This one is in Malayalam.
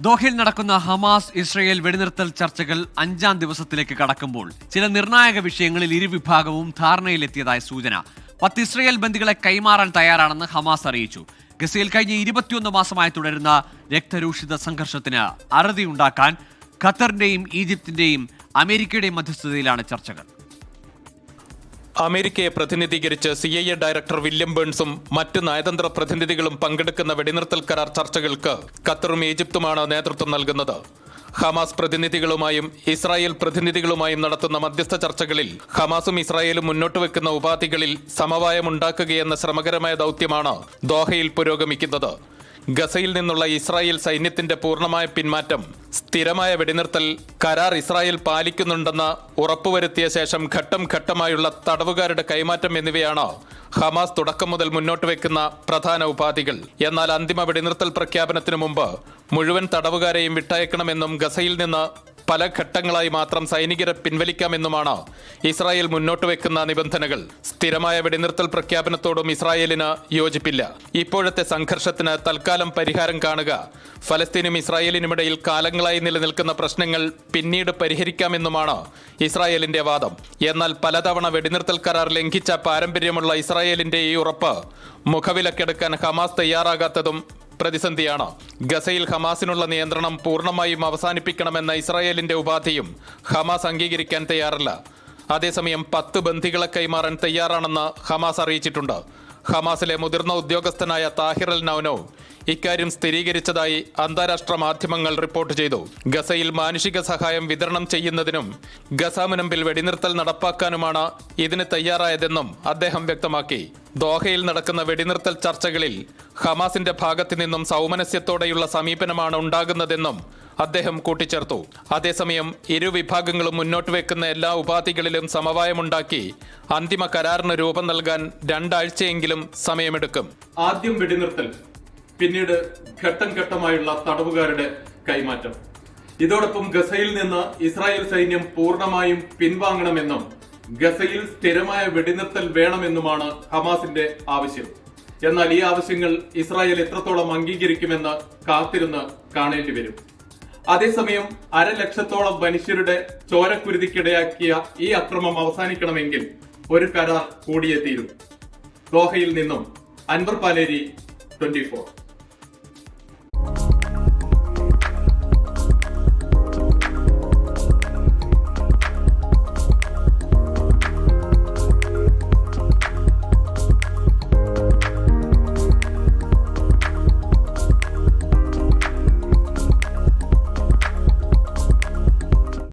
ദോഹയിൽ നടക്കുന്ന ഹമാസ് ഇസ്രയേൽ വെടിനിർത്തൽ ചർച്ചകൾ 5ാം ദിവസത്തിലേക്ക് കടക്കുമ്പോൾ ചില നിർണായക വിഷയങ്ങളിൽ ഇരുവിഭാഗവും ധാരണയിലെത്തിയതായി സൂചന. 10 ഇസ്രയേൽ ബന്ദികളെ കൈമാറാൻ തയ്യാറാണെന്ന് ഹമാസ് അറിയിച്ചു. ഗസയിൽ കഴിഞ്ഞ 21 മാസമായി തുടരുന്ന രക്തരൂഷിത സംഘർഷത്തിന് അറുതിയുണ്ടാക്കാൻ ഖത്തറിന്റെയും ഈജിപ്തിന്റെയും അമേരിക്കയുടെയും മധ്യസ്ഥതയിലാണ് ചർച്ചകൾ. അമേരിക്കയെ പ്രതിനിധീകരിച്ച് CIA ഡയറക്ടർ വില്യം ബേൺസും മറ്റ് നയതന്ത്ര പ്രതിനിധികളും പങ്കെടുക്കുന്ന വെടിനിർത്തൽ കരാർ ചർച്ചകൾക്ക് ഖത്തറും ഈജിപ്തുമാണ് നേതൃത്വം നൽകുന്നത്. ഹമാസ് പ്രതിനിധികളുമായും ഇസ്രായേൽ പ്രതിനിധികളുമായും നടത്തുന്ന മധ്യസ്ഥ ചർച്ചകളിൽ ഹമാസും ഇസ്രായേലും മുന്നോട്ട് വെക്കുന്ന ഉപാധികളിൽ സമവായമുണ്ടാക്കുകയെന്ന ശ്രമകരമായ ദൗത്യമാണ് ദോഹയിൽ പുരോഗമിക്കുന്നത്. ഗസയിൽ നിന്നുള്ള ഇസ്രായേൽ സൈന്യത്തിന്റെ പൂർണ്ണമായ പിന്മാറ്റം, സ്ഥിരമായ വെടിനിർത്തൽ, കരാർ ഇസ്രായേൽ പാലിക്കുന്നുണ്ടെന്ന് ഉറപ്പുവരുത്തിയ ശേഷം ഘട്ടം ഘട്ടമായുള്ള തടവുകാരുടെ കൈമാറ്റം എന്നിവയാണ് ഹമാസ് തുടക്കം മുതൽ മുന്നോട്ട് വെക്കുന്ന പ്രധാന ഉപാധികൾ. എന്നാൽ അന്തിമ വെടിനിർത്തൽ പ്രഖ്യാപനത്തിനു മുമ്പ് മുഴുവൻ തടവുകാരെയും വിട്ടയക്കണമെന്നും ഗസയിൽ നിന്ന് പല ഘട്ടങ്ങളായി മാത്രം സൈനികരെ പിൻവലിക്കാമെന്നുമാണ് ഇസ്രായേൽ മുന്നോട്ട് വെക്കുന്ന നിബന്ധനകൾ. സ്ഥിരമായ വെടിനിർത്തൽ പ്രഖ്യാപനത്തോടും ഇസ്രായേലിന് യോജിപ്പില്ല. ഇപ്പോഴത്തെ സംഘർഷത്തിന് തൽക്കാലം പരിഹാരം കാണുക, ഫലസ്തീനും ഇസ്രായേലിനുമിടയിൽ കാലങ്ങളായി നിലനിൽക്കുന്ന പ്രശ്നങ്ങൾ പിന്നീട് പരിഹരിക്കാമെന്നുമാണ് ഇസ്രായേലിന്റെ വാദം. എന്നാൽ പലതവണ വെടിനിർത്തൽ കരാർ ലംഘിച്ച പാരമ്പര്യമുള്ള ഇസ്രായേലിന്റെ ഈ ഉറപ്പ് മുഖവിലക്കെടുക്കാൻ ഹമാസ് തയ്യാറാകാത്തതും പ്രതിസന്ധിയാണ്. ഗസയിൽ ഹമാസിനുള്ള നിയന്ത്രണം പൂർണ്ണമായും അവസാനിപ്പിക്കണമെന്ന ഇസ്രായേലിന്റെ ഉപാധിയും ഹമാസ് അംഗീകരിക്കാൻ തയ്യാറല്ല. അതേസമയം 10 ബന്ദികളെ കൈമാറാൻ തയ്യാറാണെന്ന് ഹമാസ് അറിയിച്ചിട്ടുണ്ട്. ഹമാസിലെ മുതിർന്ന ഉദ്യോഗസ്ഥനായ താഹിർ അൽ നൗനോ ഇക്കാര്യം സ്ഥിരീകരിച്ചതായി അന്താരാഷ്ട്ര മാധ്യമങ്ങൾ റിപ്പോർട്ട് ചെയ്തു. ഗസയിൽ മാനുഷിക സഹായം വിതരണം ചെയ്യുന്നതിനും ഗസ മുനമ്പിൽ വെടിനിർത്തൽ നടപ്പാക്കാനുമാണ് ഇതിന് തയ്യാറായതെന്നും അദ്ദേഹം വ്യക്തമാക്കി. ദോഹയിൽ നടക്കുന്ന വെടിനിർത്തൽ ചർച്ചകളിൽ ഹമാസിന്റെ ഭാഗത്തു നിന്നും സൗമനസ്യത്തോടെയുള്ള സമീപനമാണ് ഉണ്ടാകുന്നതെന്നും അദ്ദേഹം കൂട്ടിച്ചേർത്തു. അതേസമയം ഇരുവിഭാഗങ്ങളും മുന്നോട്ട് വെക്കുന്ന എല്ലാ ഉപാധികളിലും സമവായമുണ്ടാക്കി അന്തിമ കരാറിന് രൂപം നൽകാൻ 2 ആഴ്ചയെങ്കിലും സമയമെടുക്കും. ആദ്യം വെടിനിർത്തൽ, പിന്നീട് ഘട്ടം ഘട്ടമായുള്ള തടവുകാരുടെ കൈമാറ്റം. ഇതോടൊപ്പം ഗസയിൽ നിന്ന് ഇസ്രായേൽ സൈന്യം പൂർണ്ണമായും പിൻവാങ്ങണമെന്നും ഗസയിൽ സ്ഥിരമായ വെടിനിർത്തൽ വേണമെന്നുമാണ് ഹമാസിന്റെ ആവശ്യം. എന്നാൽ ഈ ആവശ്യങ്ങൾ ഇസ്രായേൽ എത്രത്തോളം അംഗീകരിക്കുമെന്ന് കാത്തിരുന്ന് കാണേണ്ടി വരും. അതേസമയം 1,00,000-ഓളം മനുഷ്യരുടെ ചോരക്കുരുതിക്കിടയാക്കിയ ഈ അക്രമം അവസാനിക്കണമെങ്കിൽ ഒരു കരാർ കൂടിയേ തീരും. ദോഹയിൽ നിന്നും അൻവർ പാലേരി, 24.